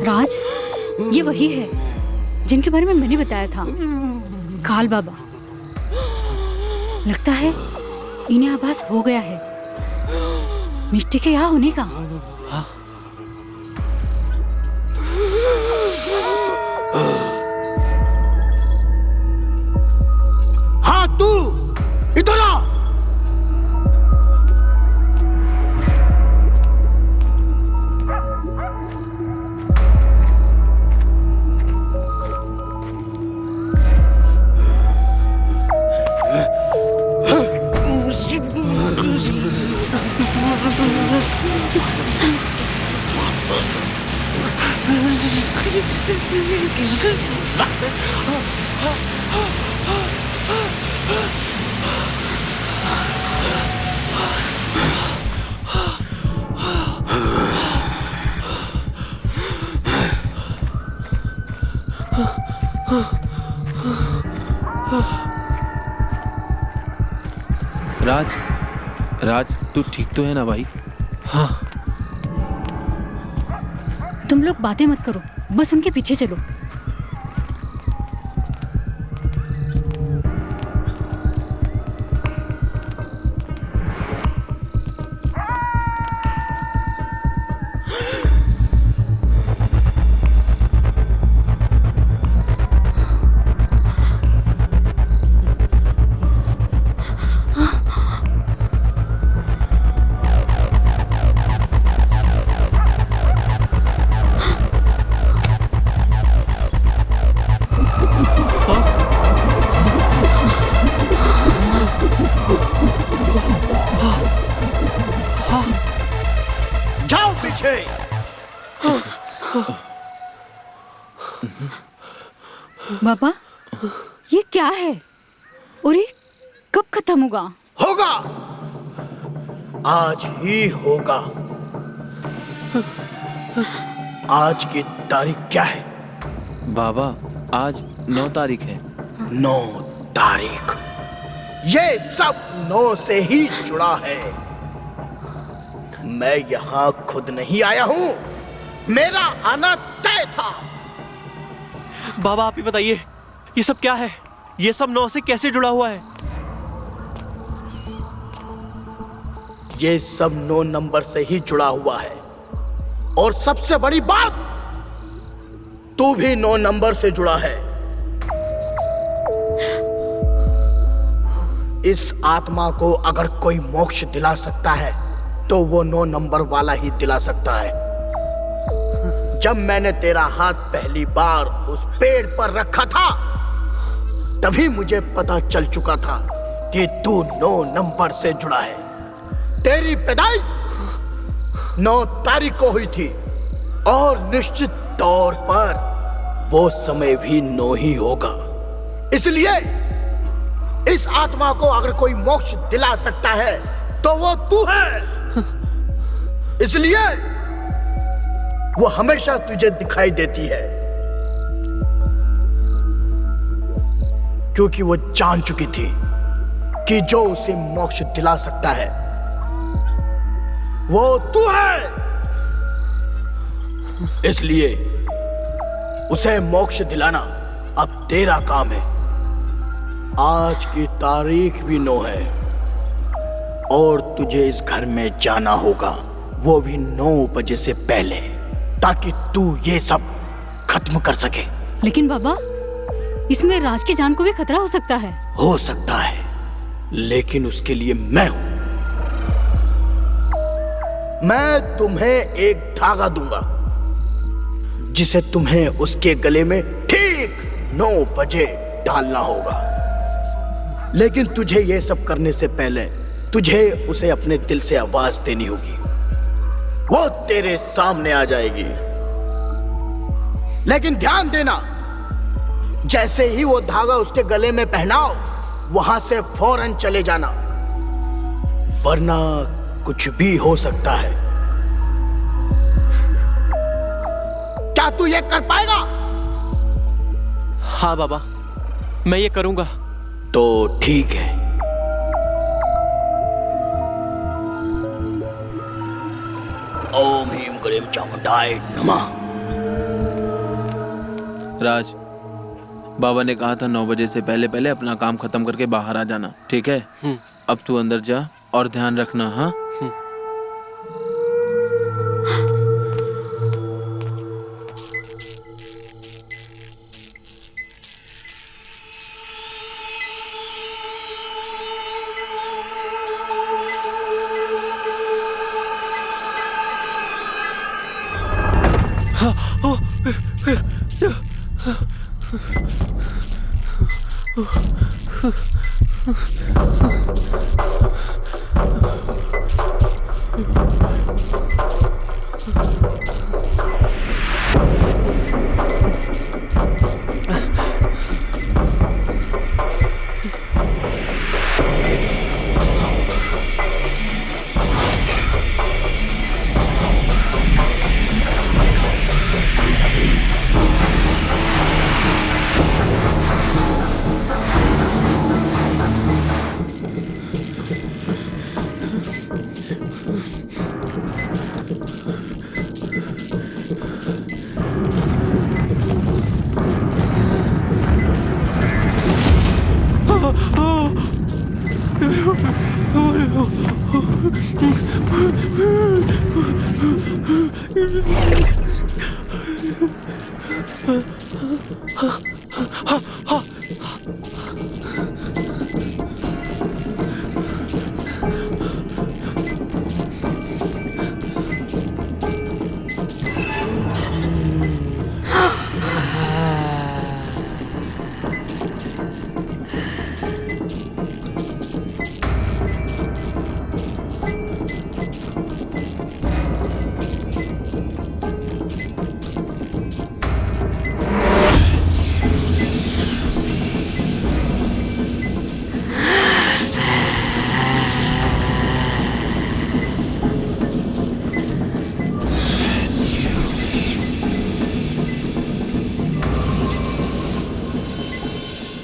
राज, ये वही है जिनके बारे में मैंने बताया था, काल बाबा। लगता है इन्हें आभास हो गया है मिष्टी के यहाँ होने का। हाँ, तू इधर आ। राज, तू ठीक तो है ना भाई? हाँ। तुम लोग बातें मत करो, बस उनके पीछे चलो। बाबा, ये क्या है और ये कब खत्म होगा? होगा, आज ही होगा। आज की तारीख क्या है? बाबा, आज 9 तारीख है। 9 तारीख। ये सब 9 से ही जुड़ा है। मैं यहाँ खुद नहीं आया हूँ, मेरा आना तय था। बाबा आप ही बताइए, ये सब क्या है? ये सब 9 से कैसे जुड़ा हुआ है? ये सब 9 नंबर से ही जुड़ा हुआ है। और सबसे बड़ी बात, तू भी 9 नंबर से जुड़ा है। इस आत्मा को अगर कोई मोक्ष दिला सकता है तो वो 9 नंबर वाला ही दिला सकता है। जब मैंने तेरा हाथ पहली बार उस पेड़ पर रखा था, तभी मुझे पता चल चुका था कि तू 9 नंबर से जुड़ा है। तेरी पैदाइश 9 तारीख को हुई थी और निश्चित तौर पर वो समय भी 9 ही होगा। इसलिए इस आत्मा को अगर कोई मोक्ष दिला सकता है तो वो तू है। इसलिए वो हमेशा तुझे दिखाई देती है, क्योंकि वो जान चुकी थी कि जो उसे मोक्ष दिला सकता है वो तू है। इसलिए उसे मोक्ष दिलाना अब तेरा काम है। आज की तारीख भी 9 है और तुझे इस घर में जाना होगा, वो भी 9 बजे से पहले, ताकि तू ये सब खत्म कर सके। लेकिन बाबा, इसमें राज की जान को भी खतरा हो सकता है। हो सकता है, लेकिन उसके लिए मैं हूं। मैं तुम्हें एक धागा दूंगा जिसे तुम्हें उसके गले में ठीक 9 बजे डालना होगा। लेकिन तुझे यह सब करने से पहले तुझे उसे अपने दिल से आवाज देनी होगी। वो तेरे सामने आ जाएगी। लेकिन ध्यान देना, जैसे ही वो धागा उसके गले में पहनाओ, वहां से फौरन चले जाना, वरना कुछ भी हो सकता है। क्या तू ये कर पाएगा? हाँ बाबा, मैं ये करूंगा। तो ठीक है। ओम ह्रीं क्लीं चामुंडाय नमः। राज, बाबा ने कहा था 9 बजे से पहले पहले अपना काम खत्म करके बाहर आ जाना, ठीक है? अब तू अंदर जा और ध्यान रखना। हाँ,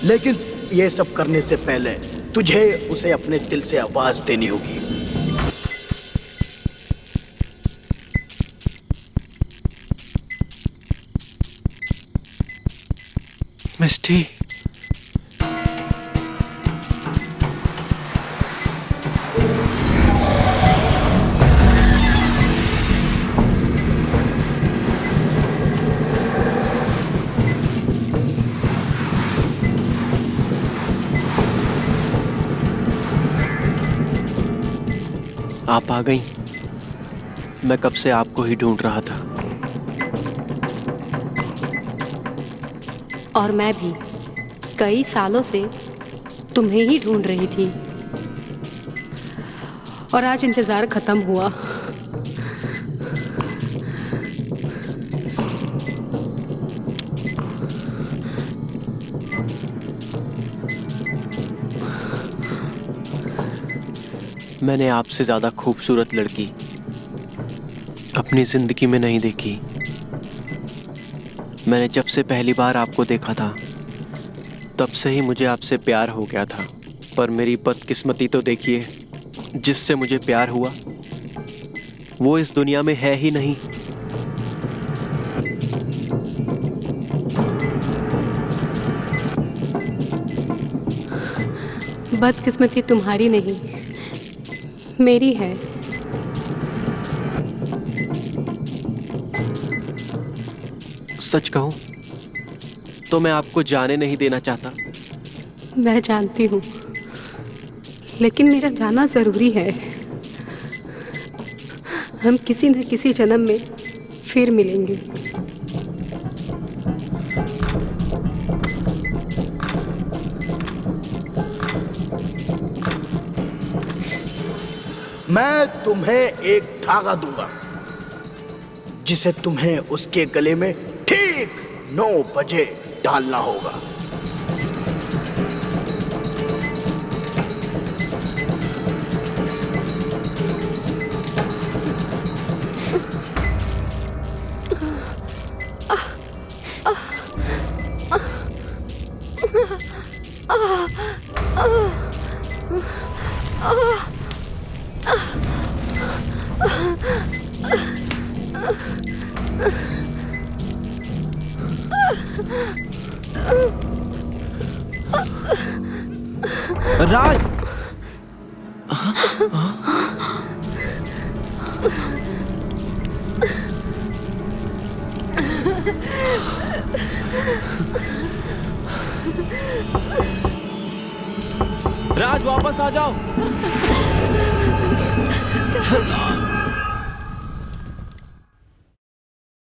लेकिन ये सब करने से पहले तुझे उसे अपने दिल से आवाज देनी होगी। मिस्टी, आप आ गई। मैं कब से आपको ही ढूंढ रहा था। और मैं भी कई सालों से तुम्हें ही ढूंढ रही थी, और आज इंतजार खत्म हुआ। मैंने आपसे ज्यादा खूबसूरत लड़की अपनी जिंदगी में नहीं देखी। मैंने जब से पहली बार आपको देखा था तब से ही मुझे आपसे प्यार हो गया था। पर मेरी बदकिस्मती तो देखिए, जिससे मुझे प्यार हुआ वो इस दुनिया में है ही नहीं। बदकिस्मती तुम्हारी नहीं, मेरी है। सच कहूं तो मैं आपको जाने नहीं देना चाहता। मैं जानती हूँ, लेकिन मेरा जाना जरूरी है। हम किसी न किसी जन्म में फिर मिलेंगे। मैं तुम्हें एक धागा दूंगा जिसे तुम्हें उसके गले में ठीक 9 बजे डालना होगा। राज, राज वापस आ जाओ।